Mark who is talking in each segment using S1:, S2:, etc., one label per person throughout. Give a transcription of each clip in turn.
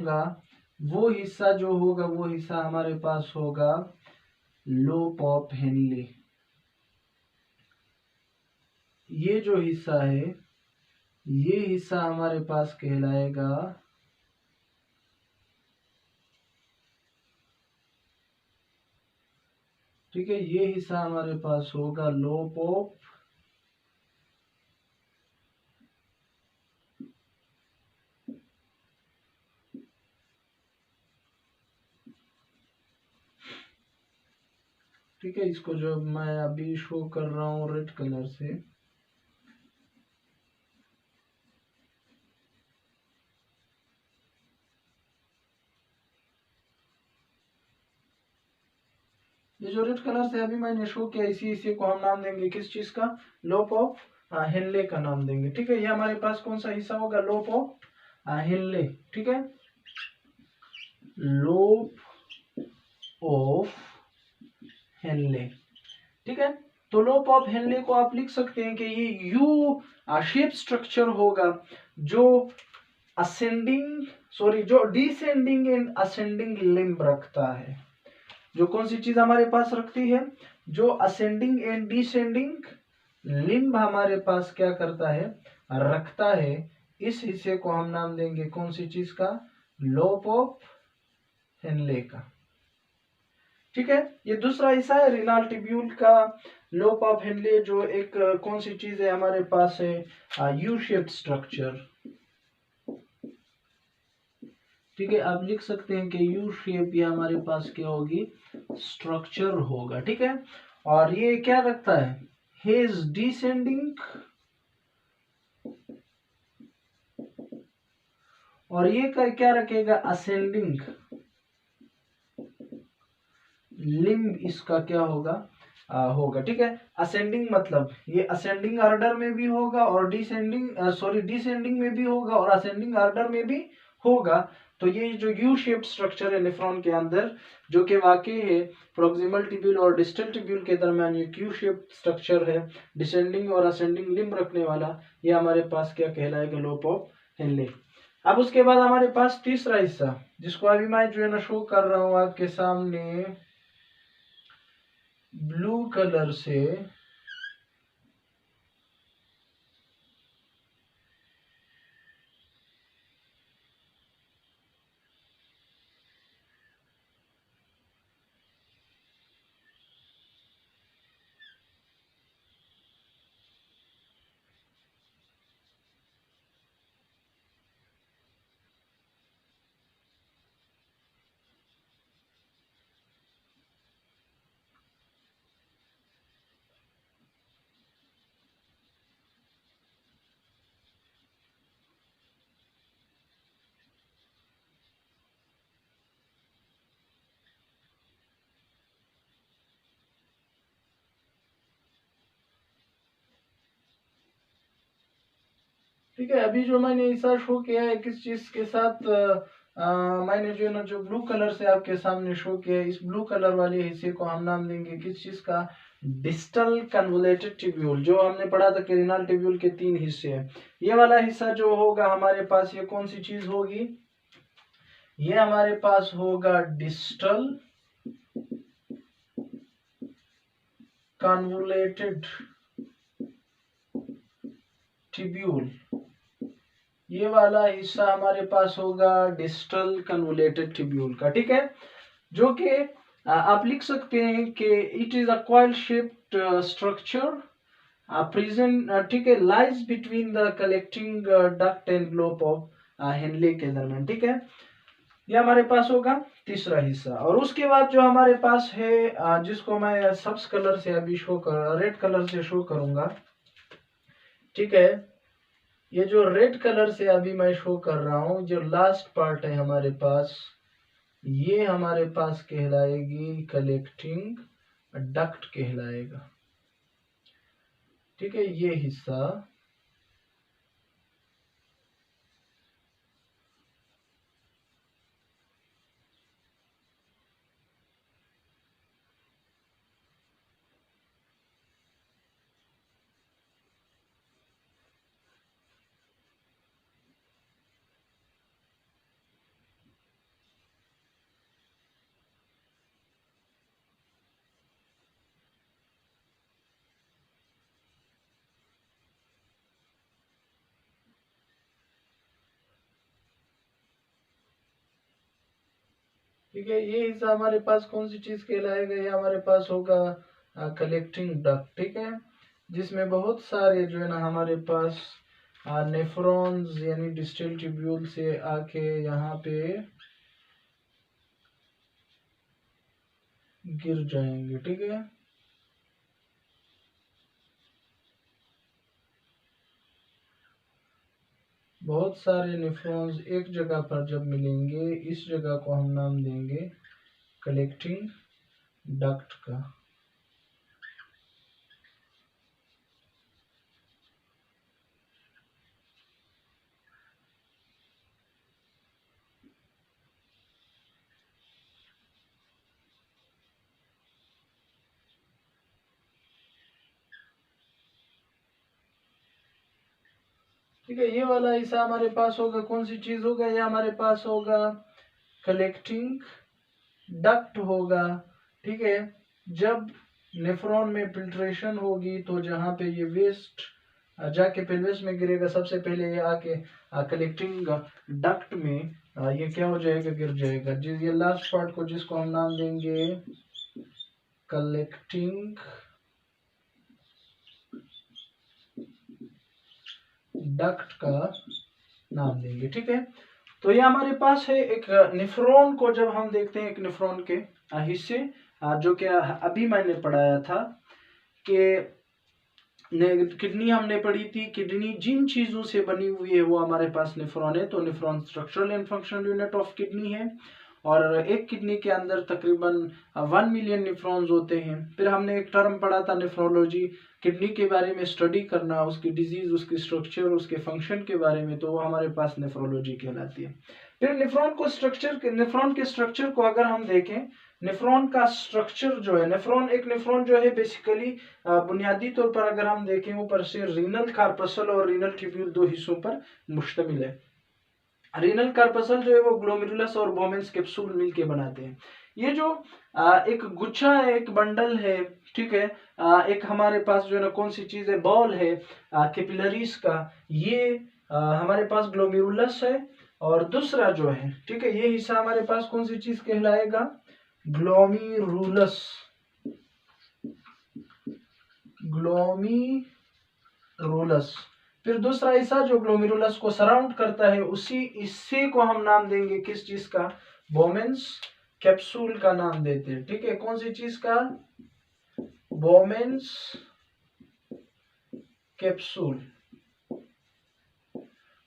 S1: होगा वो हिस्सा जो होगा वो हिस्सा हमारे पास होगा लोब ऑफ हेनले। ये जो हिस्सा है ये हिस्सा हमारे पास कहलाएगा ठीक है, ये हिस्सा हमारे पास होगा लोब ऑफ ठीक है। इसको जो मैं अभी शो कर रहा हूँ रेड कलर से, ये जो रेड कलर से अभी मैंने शो किया इसी हिस्से को हम नाम देंगे किस चीज का, लोब ऑफ हेनले का नाम देंगे। ठीक है, ये हमारे पास कौन सा हिस्सा होगा, लोब ऑफ हेनले। ठीक है, लोब ऑफ हेनले। ठीक है, तो लोब ऑफ हेनले को आप लिख सकते हैं कि ये यू शेप स्ट्रक्चर होगा जो असेंडिंग जो डिसेंडिंग एंड असेंडिंग लिम्ब रखता है। जो कौन सी चीज हमारे पास रखती है, जो असेंडिंग एंड डिसेंडिंग लिम्ब हमारे पास क्या करता है, रखता है। इस हिस्से को हम नाम देंगे कौन सी चीज का, लोब ऑफ हेनले का। ठीक है, ये दूसरा हिस्सा है रिनल ट्यूब्यूल का लोब ऑफ हेनले, जो एक कौन सी चीज है हमारे पास है, यू शेप्ड स्ट्रक्चर। ठीक है, आप लिख सकते हैं कि यू शेप ये हमारे पास क्या होगी, स्ट्रक्चर होगा। ठीक है, और ये क्या रखता है, हेज डिसेंडिंग, और ये क्या रखेगा, असेंडिंग लिम्ब इसका क्या होगा, होगा। ठीक है, असेंडिंग मतलब ये असेंडिंग ऑर्डर में भी होगा और डिसेंडिंग में भी होगा और असेंडिंग ऑर्डर में भी होगा। तो ये जो यू शेप्ड स्ट्रक्चर है नेफ्रॉन के अंदर, जो कि वाकई है प्रोक्सिमल ट्यूब्यूल और डिस्टल ट्यूब्यूल के दरमियान ये यू शेप्ड स्ट्रक्चर है, डिसेंडिंग और असेंडिंग लिम्ब रखने वाला, ये हमारे पास क्या कहलाएगा, लोब ऑफ हेनले। अब उसके बाद हमारे पास तीसरा हिस्सा, जिसको अभी मैं जो है ना शो कर रहा हूँ आपके सामने ब्लू कलर से, ठीक है, अभी जो मैंने ऐसा शो किया है किस चीज के साथ, मैंने जो है ना जो ब्लू कलर से आपके सामने शो किया है, इस ब्लू कलर वाले हिस्से को हम नाम देंगे किस चीज का, डिस्टल कन्वोलेटेड ट्यूब्यूल। जो हमने पढ़ा था कि रिनल ट्यूब्यूल के 3 हिस्से हैं, ये वाला हिस्सा जो होगा हमारे पास, ये कौन सी चीज होगी, ये हमारे पास होगा डिस्टल कन्वोलेटेड ट्यूब्यूल। ये वाला हिस्सा हमारे पास होगा डिस्टल कन्वोलेटेड ट्यूब्यूल का। ठीक है, जो कि आप लिख सकते हैं कि it is a coil shaped structure present, ठीक है, lies between the collecting duct and lobe of Henle के दरमियान। ठीक है, ये हमारे पास होगा तीसरा हिस्सा। और उसके बाद जो हमारे पास है, जिसको मैं सब्स कलर से अभी रेड कलर से शो करूंगा। ठीक है, ये जो रेड कलर से अभी मैं शो कर रहा हूं, जो लास्ट पार्ट है हमारे पास, ये हमारे पास कहलाएगी कलेक्टिंग डक्ट कहलाएगा। ठीक है, ये हिस्सा ठीक है। ये हिस्सा हमारे पास कौन सी चीज कहलाएगा, ये हमारे पास होगा कलेक्टिंग डक्ट। ठीक है, जिसमें बहुत सारे जो है ना हमारे पास नेफ्रॉन्स यानी डिस्टल ट्यूब्यूल से आके यहाँ पे गिर जाएंगे। ठीक है, बहुत सारे नेफ्रॉन्स एक जगह पर जब मिलेंगे, इस जगह को हम नाम देंगे कलेक्टिंग डक्ट का। ठीक है, ये वाला हिस्सा हमारे पास होगा कौन सी चीज होगा, ये हमारे पास होगा कलेक्टिंग डक्ट होगा। ठीक है, जब नेफ्रॉन में फिल्ट्रेशन होगी तो जहाँ पे ये वेस्ट जाके पेल्विस में गिरेगा, सबसे पहले ये आके कलेक्टिंग डक्ट में ये क्या हो जाएगा, गिर जाएगा। जिस ये लास्ट पार्ट को जिसको हम नाम देंगे कलेक्टिंग डक्ट का नाम देंगे। ठीक है, तो ये हमारे पास है एक नेफ्रॉन को जब हम देखते हैं, एक नेफ्रॉन के हिस्से जो कि अभी मैंने पढ़ाया था कि किडनी हमने पढ़ी थी। किडनी जिन चीजों से बनी हुई है वो हमारे पास नेफ्रॉन है। तो nephron structural and functional unit of kidney है और एक किडनी के अंदर तकरीबन 1 मिलियन नेफ्रॉन्स होते हैं। फिर हमने एक टर्म पढ़ा था नेफ्रोलॉजी, किडनी के बारे में स्टडी करना, उसकी डिजीज, उसकी स्ट्रक्चर, उसके फंक्शन के बारे में, तो वो हमारे पास नेफ्रोलॉजी कहलाती है। फिर नेफ्रॉन के स्ट्रक्चर को अगर हम देखें, नेफ्रॉन का स्ट्रक्चर जो है, नेफ्रॉन जो है बेसिकली बुनियादी तौर पर अगर हम देखें ऊपर से रीनल कार्पसल और रीनल ट्यूब्यूल दो हिस्सों पर मुश्तमिल है। रीनल कार्पसल जो है वो ग्लोमेरुलस और बोमेंस कैप्सूल मिलके बनाते हैं। ये जो एक गुच्छा है, एक बंडल है, ठीक है, एक हमारे पास जो है ना कौन सी चीज है, बॉल है कैपिलरीज का, ये हमारे पास ग्लोमेरुलस है। और दूसरा जो है, ठीक है, ये हिस्सा हमारे पास कौन सी चीज कहलाएगा, ग्लोमेरुलस। ग्लोमेरुलस। फिर दूसरा हिस्सा जो ग्लोमेरुलस को सराउंड करता है, उसी हिस्से को हम नाम देंगे किस चीज का, बोमेंस कैप्सूल का नाम देते हैं। ठीक है, कौन सी चीज का, बोमेंस कैप्सूल।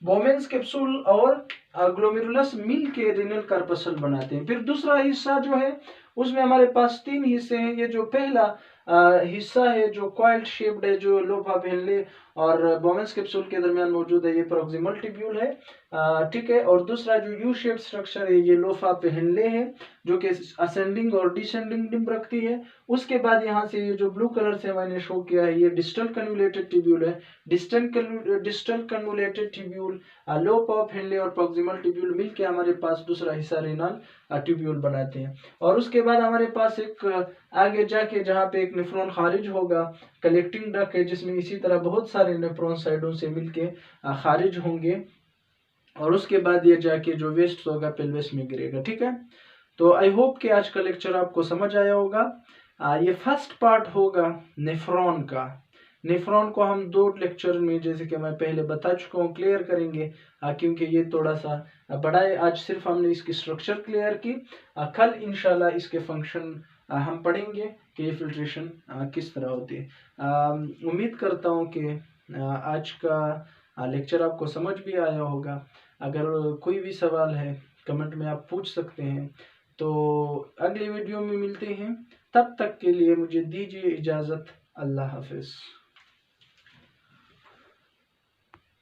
S1: बोमेंस कैप्सूल और ग्लोमेरुलस मिल के रीनल कार्पसल बनाते हैं। फिर दूसरा हिस्सा जो है उसमें हमारे पास 3 हिस्से हैं। ये जो पहला हिस्सा है जो कॉइल्ड शेप्ड है, जो लोफा पहले और बोमेंस कैप्सूल के दरमियान मौजूद है, ये प्रॉक्सिमल ट्यूब्यूल है। ठीक है, और दूसरा जो यू शेप स्ट्रक्चर है, ये लोफा पहले है जो कि असेंडिंग और डिसेंडिंग डिम्ब रखती है। उसके बाद यहाँ से ये जो ब्लू कलर से मैंने शो किया है, ये डिस्टल कन्वुलेटेड ट्यूब्यूल है। Distal convoluted tubule, lobe of Henle और प्रॉक्सिमल ट्यूब्यूल मिलके हमारे पास दूसरा हिस्सा रेनल ट्यूब्यूल बनाते हैं। और उसके बाद हमारे पास एक आगे जाके जहाँ पे एक नेफ्रॉन खारिज होगा, कलेक्टिंग डक्ट है, जिसमें इसी तरह बहुत सारे नेफ्रॉन साइडों से मिलके खारिज होंगे और उसके बाद ये जाके जो वेस्ट होगा पेल्विस में गिरेगा। ठीक है, तो आई होप कि आज का लेक्चर आपको समझ आया होगा। ये फर्स्ट पार्ट होगा नेफ्रॉन का। नेफ्रॉन को हम 2 लेक्चर में, जैसे कि मैं पहले बता चुका हूँ, क्लियर करेंगे क्योंकि ये थोड़ा सा बड़ा है। आज सिर्फ हमने इसकी स्ट्रक्चर क्लियर की, कल इंशाल्लाह इसके फंक्शन हम पढ़ेंगे कि ये फिल्ट्रेशन किस तरह होती है। उम्मीद करता हूँ कि आज का लेक्चर आपको समझ भी आया होगा। अगर कोई भी सवाल है कमेंट में आप पूछ सकते हैं। तो अगली वीडियो में मिलते हैं, तब तक के लिए मुझे दीजिए इजाज़त। अल्लाह हाफिज़।